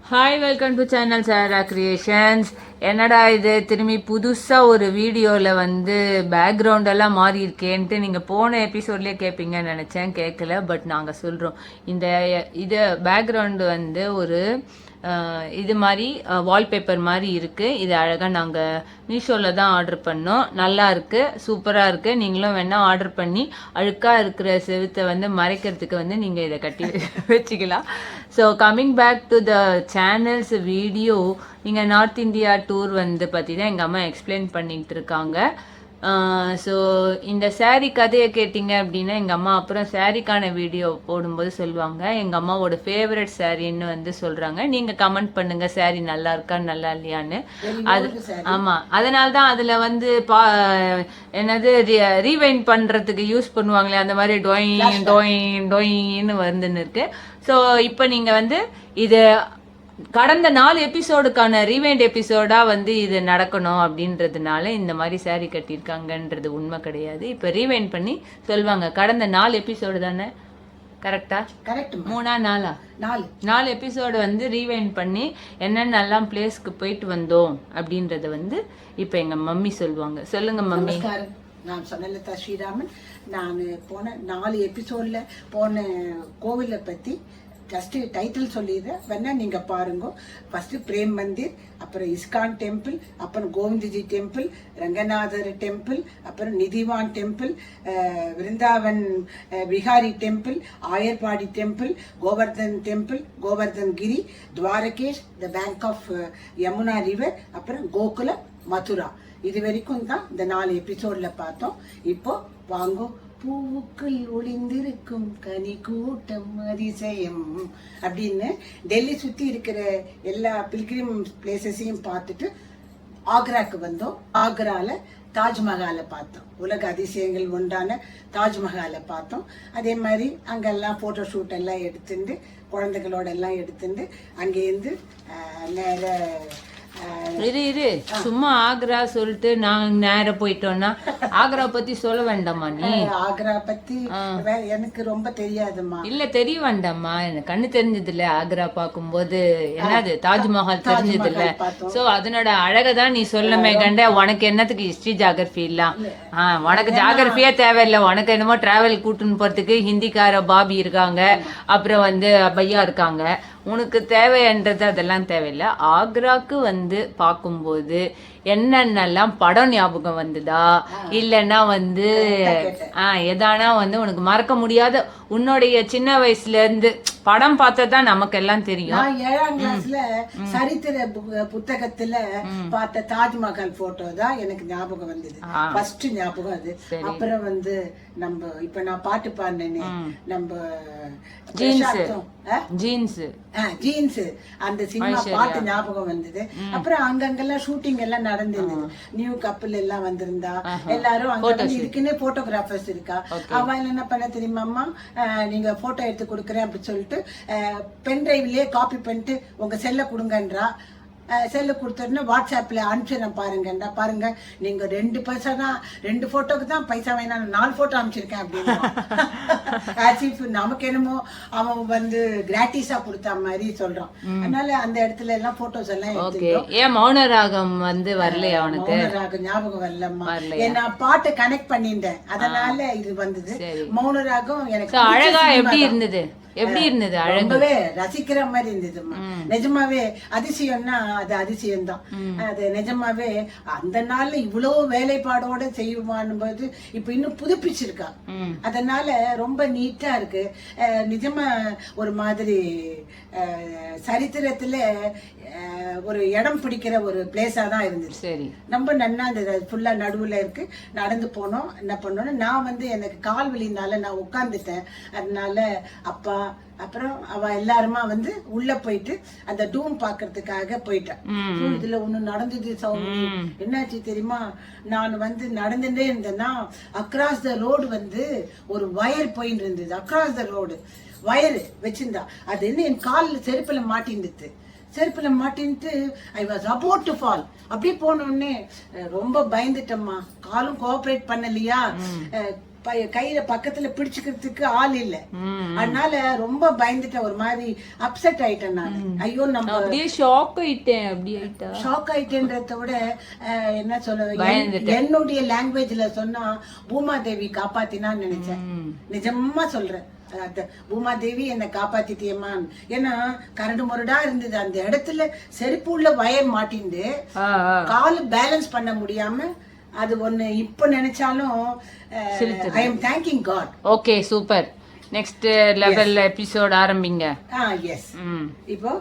Hi, welcome to channel Sara creations. என்னடா இது திரும்பி புதுசாக ஒரு வீடியோவில் வந்து பேக்ரவுண்ட் எல்லாம் மாறி இருக்கேன்ட்டு நீங்கள் போன எபிசோட்லேயே கேட்பீங்கன்னு நினச்சேன். கேட்கல, பட் நாங்கள் சொல்கிறோம். இது பேக்ரவுண்டு வந்து ஒரு இது மாதிரி வால்பேப்பர் மாதிரி இருக்குது. இது அழகாக நாங்கள் மீஷோவில் தான் ஆர்டர் பண்ணோம். நல்லா இருக்குது, சூப்பராக இருக்குது. நீங்களும் வேணால் ஆர்டர் பண்ணி அழுக்காக இருக்கிற செவுத்தை வந்து மறைக்கிறதுக்கு வந்து நீங்கள் இதை கட்டி வச்சுக்கலாம். So coming back to the channel's video, நீங்கள் நார்த் இந்தியா டூர் வந்து பற்றி தான் எங்கள் அம்மா எக்ஸ்பிளைன் பண்ணிகிட்டு இருக்காங்க. ஸோ இந்த சாரீ கதையை கேட்டிங்க அப்படின்னா எங்கள் அம்மா அப்புறம் சாரீக்கான வீடியோ போடும்போது சொல்லுவாங்க. எங்கள் அம்மாவோட ஃபேவரட் சாரின்னு வந்து சொல்கிறாங்க. நீங்கள் கமெண்ட் பண்ணுங்கள் சாரீ நல்லா இருக்கா நல்லா இல்லையான்னு. அது ஆமாம், அதனால தான் அதில் வந்து என்னது ரீவைண்ட் பண்ணுறதுக்கு யூஸ் பண்ணுவாங்களே, அந்த மாதிரி டொயின் டொயின் டொயின்னு வந்துன்னு இருக்கு. ஸோ இப்போ நீங்கள் வந்து இது கடந்த 4 எபிசோடுக்கான ரீவைண்ட் எபிசோடாக வந்து இது நடக்கணும் அப்படின்றதுனால இந்த மாதிரி சாரீ கட்டியிருக்காங்கன்றது உண்மை கிடையாது. இப்போ ரீவைண்ட் பண்ணி சொல்லுவாங்க. கடந்த 4 எபிசோடு தானே, கரெக்டா? கரெக்ட். 4 எபிசோடு வந்து ரீவைண்ட் பண்ணி என்னென்னலாம் பிளேஸ்க்கு போயிட்டு வந்தோம் அப்படின்றத வந்து இப்போ எங்கள் மம்மி சொல்லுவாங்க. சொல்லுங்க மம்மி. நான் சொன்னலதா ஸ்ரீராமன். நான் போன 4 எபிசோட்ல போன கோவிலை பற்றி ஜஸ்ட் டைட்டில் சொல்லிடுறேன், வேணா நீங்க பாருங்க. ஃபர்ஸ்ட் பிரேம் மந்திர், அப்புறம் இஸ்கான் டெம்பிள், அப்புறம் கோவிந்தஜி டெம்பிள், ரங்கநாதர் டெம்பிள், அப்புறம் Nidhivan temple, Vrindavan Vihari temple, Ayarpadi temple, Govardhan temple, Govardhan Giri, Dwarkesh, the bank of Yamuna river, அப்புறம் கோகுல, மதுரா. இது வரைக்கும் தான் இந்த 4 எபிசோட்ல பார்த்தோம். இப்போ வாங்கோ. பூவுக்குள் ஒளிந்திருக்கும் கனி கூட்டம் அதிசயம் அப்படின்னு டெல்லி சுத்தி இருக்கிற எல்லா பில்கிரிம் பிளேசஸையும் பார்த்துட்டு ஆக்ராக்கு வந்தோம். ஆக்ரால தாஜ்மஹாலை பார்த்தோம். உலக அதிசயங்கள் ஒன்றான தாஜ்மஹாலை பார்த்தோம். அதே மாதிரி அங்கெல்லாம் போட்டோ ஷூட் எல்லாம் எடுத்துட்டு குழந்தைகளோட எல்லாம் எடுத்துட்டு அங்கேருந்து நேர இரு சும்மா ஆக்ரா சொல்லிட்டு நாங்க நேரம் போயிட்டோம்னா ஆக்ரா பத்தி சொல்ல வேண்டாமா? நீ ஆக்ரா பத்தி எனக்கு ரொம்ப தெரியாதுமா. இல்ல தெரிய வேண்டாமா, எனக்கு கண்ணு தெரிஞ்சது இல்ல. ஆக்ரா பாக்கும்போது என்னது தாஜ்மஹால் தெரிஞ்சது இல்ல. சோ அதனோட அழகதான் நீ சொல்லமே கண்ட. உனக்கு என்னத்துக்கு ஹிஸ்டரி ஜாகிரபி இல்ல? உனக்கு ஜாகிரபியே தேவையில்லை. உனக்கு என்னமோ டிராவல் கூட்டுன்னு போறதுக்கு ஹிந்திக்கார பாபி இருக்காங்க, அப்புறம் வந்து பையா இருக்காங்க. உனக்கு தேவைன்றது அதெல்லாம் தேவையில்லை. ஆக்ராக்கு வந்து பார்க்கும்போது என்னென்னலாம் படம் ஞாபகம் வந்துதா, இல்லைன்னா வந்து எதானா வந்து உனக்கு மறக்க முடியாத உன்னுடைய சின்ன வயசுல இருந்து படம் பார்த்ததான் நமக்கு எல்லாம் தெரியும். 7ஆம் கிளாஸ்ல சரித்திர புத்தகத்துல பார்த்த தாஜ்மஹால் போட்டோ தான் எனக்கு ஞாபகம் வந்தது. ஃபர்ஸ்ட் ஞாபகம் அது. அப்புறம் வந்து நம்ம இப்ப நான் பாட்டு பாடினேனே, நம்ம ஜீன்ஸ் அந்த சினிமா பாட்டு ஞாபகம் வந்தது. அப்புறம் அங்கங்கெல்லாம் ஷூட்டிங் எல்லாம் நடந்திருந்தது. நியூ கப்பல் எல்லாம் வந்திருந்தா எல்லாரும் அங்க இருக்குன்னு போட்டோகிராஃபர்ஸ் இருக்கா. அவ என்ன பண்ண தெரியுமாம்மா, நீங்க போட்டோ எடுத்து கொடுக்குறேன் அப்படின்னு சொல்லிட்டு பென் டிரைவ்லயே காப்பி பண்ணிட்டு உங்க செல்ல கொடுங்கன்றா. செல்லு கொடுத்தோன்னா வாட்ஸ்அப்ல அனுப்பிச்சிடறேன் பாருங்கண்டா. பாருங்க நீங்க 2 பைசா தான், 2 போட்டோக்கு தான் பைசா வேணாம், 4 போட்டோ அனுப்பிச்சிருக்கேன் அப்படின்னு. நமக்கு என்னமோ அவன் வந்து கிராட்டிஸா கொடுத்த மாதிரி சொல்றான். அதனால அந்த இடத்துல எல்லாம் போட்டோஸ் எல்லாம் எடுத்துட்டோம். ஏன் மௌனராகம் வந்து வரலையா அவனுக்கு? மௌனராகம் ஞாபகம் வரலம்மா. நான் பாட்டை கனெக்ட் பண்ணிட்டேன், அதனால இது வந்தது. மௌனராகம் எனக்கு அழகா எப்படி இருந்தது? ரொம்பவே ரசிக்கிற மாதிரி இருந்ததுமா. நிஜமாவே அதிசயம்னா அது அதிசயம்தான். அது நிஜமாவே அந்த நாள்ல இவ்வளவு வேலைப்பாடோட செய்வான் போது இப்ப இன்னும் புதுப்பிச்சிருக்கா. அதனால ரொம்ப நீட்டா இருக்கு. நிஜமா ஒரு மாதிரி சரித்திரத்துல ஒரு இடம் பிடிக்கிற ஒரு பிளேஸா தான் இருந்துச்சு. சரி, ரொம்ப நன்னா இருந்தது. ஃபுல்லா நடுவுல இருக்கு. நடந்து போனோம். என்ன பண்ணோம்னா நான் வந்து எனக்கு கால் வலினால நான் உட்கார்ந்துட்டேன். அதனால அப்பா அப்புறம் அவ எல்லாருமா வந்து உள்ள போயிட்டு அந்த டூம் பாக்குறதுக்காக போயிட்டேன். இதுல ஒண்ணு நடந்தது சௌமி. என்னாச்சு தெரியுமா, நான் வந்து நடந்துட்டே இருந்தேன்னா அக்ராஸ் த ரோடு வந்து ஒரு வயர் போயிட்டு இருந்தது. அக்ராஸ் த ரோடு வயர் வச்சிருந்தா. அது என்ன என் காலில் செருப்புல மாட்டிருந்துச்சு. செருப்புல மாட்டின்ட்டு I was about to fall. அப்படியே போன உடனே ரொம்ப பயந்துட்டம்மா. காலும் கோஆபரேட் பண்ணலையா, கையில பக்கத்துல பிடிச்சுக்கிறதுக்கு ஆள் இல்ல. அதனால ரொம்ப பயந்துட்டேன், ஒரு மாதிரி அப்செட் ஆயிட்டேன் நான். ஐயோ நம்ம அப்படியே ஷாக் ஆயிட்டேன். அப்படி ஆயிட்டா ஷாக் ஆயிட்டேன்றத விட என்ன சொல்ல, என்னுடைய லாங்குவேஜ்ல சொன்னா பூமாதேவி காப்பாத்தினான்னு நினைச்சேன். நிஜமா சொல்றேன், பூமாதேவி என்னை காப்பாத்திட்டியம்மான். ஏன்னா கரடு முரடா இருந்தது அந்த இடத்துல, செருப்பு உள்ள வயர் மாட்டிண்டு காலு பேலன்ஸ் பண்ண முடியாம அது ஒண்ணு. இப்ப நினைச்சாலும் I am thanking God. Okay, super. Next level episode ஆரம்பிங்க. எஸ். இப்போ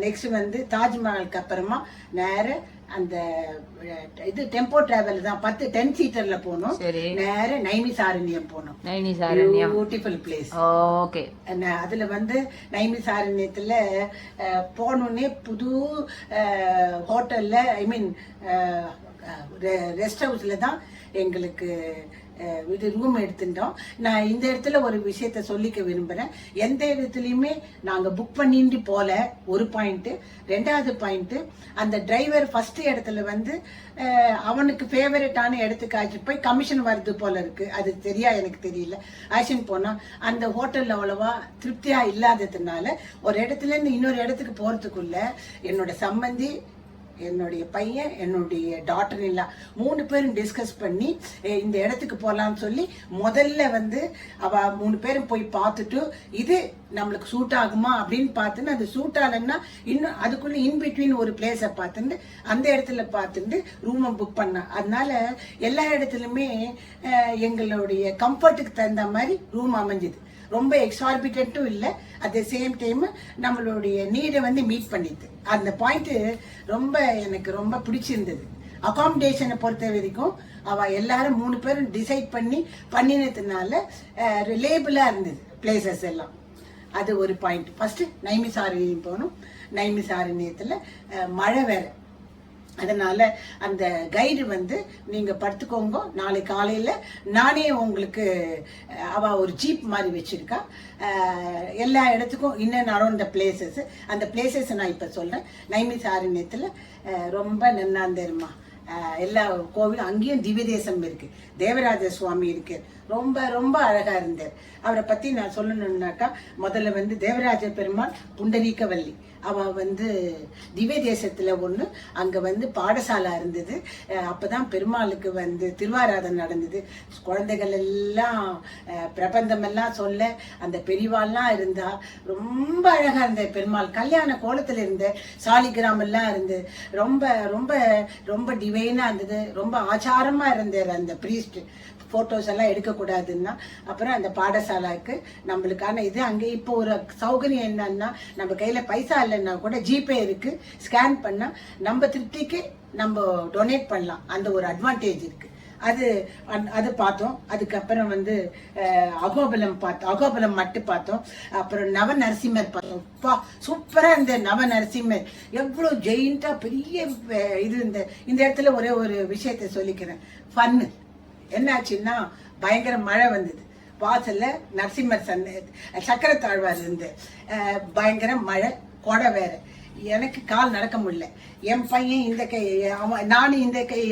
நெக்ஸ்ட் வந்து தாஜ்மஹாலுக்கு அப்புறமா நேர அந்த இது டெம்போ டிராவல் தான் 10 சீட்டர்ல போனோம். நேர நைமிசாரண்யம் போனோம். Naimisharanyam beautiful place. ஓகே. அதுல வந்து நைமிசாரண்யத்துல போனோடனே புது ஹோட்டல்ல, ஐ மீன் ரெஸ்ட் ஹவுஸ்ல தான் எங்களுக்கு இது ரூம் எடுத்துட்டோம். நான் இந்த இடத்துல ஒரு விஷயத்த சொல்லிக்க விரும்புறேன். எந்த இடத்துலயுமே நாங்க புக் பண்ணிட்டு போல, ஒரு பாயிண்ட். ரெண்டாவது பாயிண்ட், அந்த டிரைவர் ஃபர்ஸ்ட் இடத்துல வந்து அவனுக்கு ஃபேவரட்டான இடத்துக்கு ஆச்சு போய் கமிஷன் வருது போல இருக்கு. அது எனக்கு தெரியல. ஆக்ஷன் போனா அந்த ஹோட்டல்ல அவ்வளவா திருப்தியா இல்லாததுனால ஒரு இடத்துல இருந்து இன்னொரு இடத்துக்கு போறதுக்குள்ள என்னோட சம்பந்தி, என்னுடைய பையன், என்னுடைய டாட்டர் இல்ல 3 பேரும் டிஸ்கஸ் பண்ணி இந்த இடத்துக்கு போலான்னு சொல்லி முதல்ல வந்து அவ 3 பேரும் போய் பார்த்துட்டு இது நம்மளுக்கு சூட் ஆகுமா அப்படின்னு பார்த்துன்னு, அது சூட் ஆகலன்னா இன்னும் அதுக்குள்ள இன்பிட்வீன் ஒரு பிளேஸை பார்த்துட்டு அந்த இடத்துல பார்த்துட்டு ரூமை புக் பண்ண. அதனால எல்லா இடத்துலயுமே எங்களுடைய கம்ஃபர்ட்டுக்கு தகுந்த மாதிரி ரூம் அமைஞ்சுது. ரொம்ப எக்ஸார்பிட்டன்ட்டும் இல்லை, அட் த சேம் டைம் நம்மளுடைய நீடை வந்து மீட் பண்ணிது. அந்த பாயிண்ட் ரொம்ப எனக்கு ரொம்ப பிடிச்சிருந்தது. அகாமடேஷனை பொறுத்த வரைக்கும் அவ எல்லாரும் 3 பேரும் டிசைட் பண்ணினதுனால ரிலேபிளா இருந்தது பிளேசஸ் எல்லாம். அது ஒரு பாயிண்ட். ஃபர்ஸ்ட் நைமிசாரண்யம் போனோம். நைமிசாரண்யத்துல மழை வேற, அதனால அந்த கைடு வந்து நீங்க படுத்துக்கோங்க, நாளை காலையில நானே உங்களுக்கு, அவ ஒரு ஜீப் மாதிரி வச்சிருக்கா, எல்லா இடத்துக்கும் இன்னும் அரௌண்ட் த பிளேசஸ். அந்த பிளேசஸ் நான் இப்ப சொல்றேன். நைமிசாரண்யத்துல ரொம்ப நன்னாந்தருமா எல்லா கோவிலும், அங்கேயும் திவ்ய தேசம் இருக்கு, தேவராஜ சுவாமி இருக்கு, ரொம்ப ரொம்ப அழகா இருந்தார். அவரை பத்தி நான் சொல்லணும்னாக்கா, முதல்ல வந்து தேவராஜ பெருமாள் புண்டரீகவல்லி, அவ வந்து திவ்ய தேசத்துல ஒண்ணு, அங்க வந்து பாடசாலா இருந்தது. அப்பதான் பெருமாளுக்கு வந்து திருவாராதனை நடந்தது. குழந்தைகள் எல்லாம் பிரபந்தம் எல்லாம் சொல்ல அந்த பெரியவாள்லாம் இருந்தா ரொம்ப அழகா இருந்த பெருமாள். கல்யாண கோலத்துல இருந்த சாலிகிராம் எல்லாம் இருந்து ரொம்ப ரொம்ப ரொம்ப டிவைனா இருந்தது. ரொம்ப ஆச்சாரமா இருந்தார் அந்த பிரீஸ்ட். போட்டோஸ் எல்லாம் எடுக்கக்கூடாதுன்னா அப்புறம் அந்த பாடசாலைக்கு நம்மளுக்கான இது அங்கே இப்போ ஒரு சௌகரியம் என்னன்னா, நம்ம கையில பைசா இல்லைன்னா கூட ஜிபே இருக்கு, ஸ்கேன் பண்ணா நம்ம திருப்திக்கு நம்ம டொனேட் பண்ணலாம். அந்த ஒரு அட்வான்டேஜ் இருக்கு. அது பார்த்தோம். அதுக்கப்புறம் வந்து அகோபலம் மட்டும் பார்த்தோம். அப்புறம் நவ நரசிம்மர் பார்த்தோம். சூப்பரா இந்த நவ நரசிம்மர் எவ்வளவு ஜெயிண்டா பெரிய இது. இந்த இடத்துல ஒரே ஒரு விஷயத்த சொல்லிக்கிறேன். ஃபன்னு என்னாச்சுன்னா, பயங்கர மழை வந்தது. வாசல்ல நரசிம்மர் சக்கர தாழ்வார் இருந்து பயங்கர மழை, கொடை வேற. எனக்கு கால் நடக்க முடியல. என் பையன் இந்த கை, நானும் இந்த கை,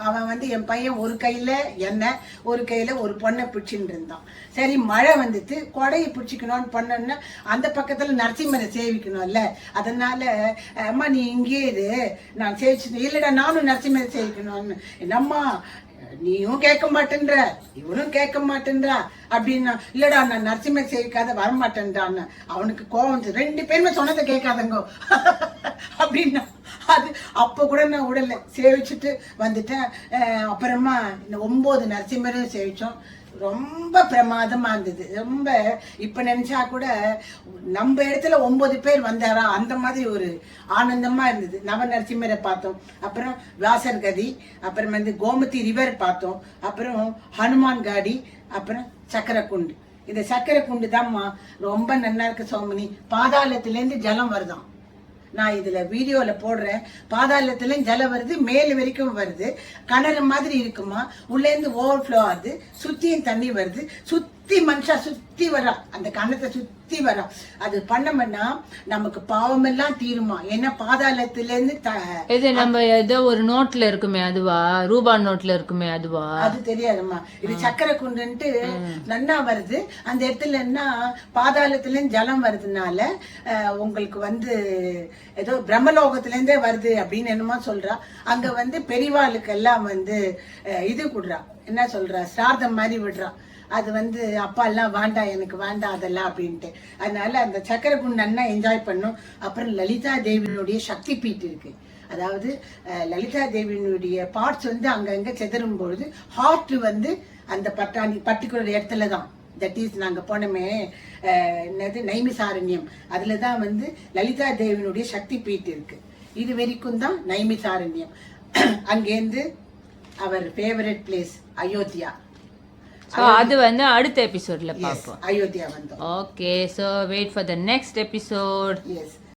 அவன் வந்து என் பையன் ஒரு கையில என்ன, ஒரு கையில ஒரு பொண்ணை பிடிச்சின்னு இருந்தான். சரி, மழை வந்துட்டு கொடையை பிடிச்சிக்கணும்னு பண்ணோன்னா அந்த பக்கத்துல நரசிம்மரை சேவிக்கணும்ல. அதனால அம்மா நீ இங்கே இரு, நான் சேவிச்சு, இல்லடா நானும் நரசிம்மரை சேவிக்கணும்னு. என்னம்மா நீயும் கேட்க மாட்டேன்ற, இவனும் கேட்க மாட்டேன்றா அப்படின்னா, இல்லடா நான் நரசிம்மர் சேவிக்காத வரமாட்டேன்றான்னு. அவனுக்கு கோவம், 2 பேருமே சொன்னதை கேட்காதங்கோ அப்படின்னா. அது அப்ப கூட நான் உடல சேவிச்சுட்டு வந்துட்டேன். அப்புறமா 9 நரசிம்மரையும் சேவிச்சோம். ரொம்ப பிரமாதமா இருந்தது. ரொம்ப இப்ப நினைச்சா கூட நம்ம இடத்துல 9 பேர் வந்தாரா அந்த மாதிரி ஒரு ஆனந்தமா இருந்தது. நவ நரசிம்மரை பார்த்தோம். அப்புறம் வியாசர் கதி, அப்புறம் வந்து கோமதி ரிவர் பார்த்தோம். அப்புறம் ஹனுமான் காடி, அப்புறம் சக்கரக்குண்டு. இந்த சக்கரக்குண்டு தான்மா ரொம்ப நல்லா இருக்கு சோமனி. பாதாளத்துல இருந்து ஜலம் வருதாம். நான் இதுல வீடியோல போடுறேன். பாதாளத்துல ஜலம் வருது, மேல் வரைக்கும் வருது. கிணறு மாதிரி இருக்குமா, உள்ள இருந்து ஓவர்ஃப்ளோ ஆகுது, சுத்தியும் தண்ணி வருது. மனுஷா சுத்தி வரா, அந்த கணத்தை சுத்தி வரா. அது பண்ணோம்னா நமக்கு பாவமெல்லாம் தீருமா. ஏன்னா பாதாளத்துல இருந்து இது நம்ம ஏதோ ஒரு நோட்ல இருக்குமே அதுவா, ரூபா நோட்ல இருக்குமே அதுவா? அது தெரியாதுமா. இது சக்கரை குண்டுன்ட்டு நன்னா வருது. அந்த இடத்துல என்ன பாதாளத்துல இருந்து ஜலம் வருதுனால உங்களுக்கு வந்து ஏதோ பிரம்மலோகத்துல இருந்தே வருது அப்படின்னு என்னமோ சொல்றா. அங்க வந்து பெரியவாளுக்கு எல்லாம் வந்து இது குடுறா, என்ன சொல்றா, சிரார்த்தம் மாதிரி விடுறா. அது வந்து அப்பா எல்லாம் வேண்டாம், எனக்கு வேண்டாம் அதெல்லாம் அப்படின்ட்டு. அதனால அந்த சக்கரை குண்டு நன்னா என்ஜாய் பண்ணும். அப்புறம் லலிதா தேவியினுடைய சக்தி பீட் இருக்கு. அதாவது லலிதா தேவியினுடைய பார்ட்ஸ் வந்து அங்கங்க செதறும் பொழுது ஹார்ட் வந்து அந்த பர்டிகுலர் இடத்துல தான், தட் இஸ் நாங்க போனோமே என்னது நைமிசாரண்யம், அதுலதான் வந்து லலிதா தேவியினுடைய சக்தி பீட் இருக்கு. இது வரைக்கும் தான் நைமிசாரண்யம். அங்கேருந்து அவர் ஃபேவரட் பிளேஸ் அயோத்தியா. அது வந்து அடுத்த எபிசோட்ல பார்ப்போம். அயோத்தியா வந்தோம். Okay, so wait for the next episode. Yes.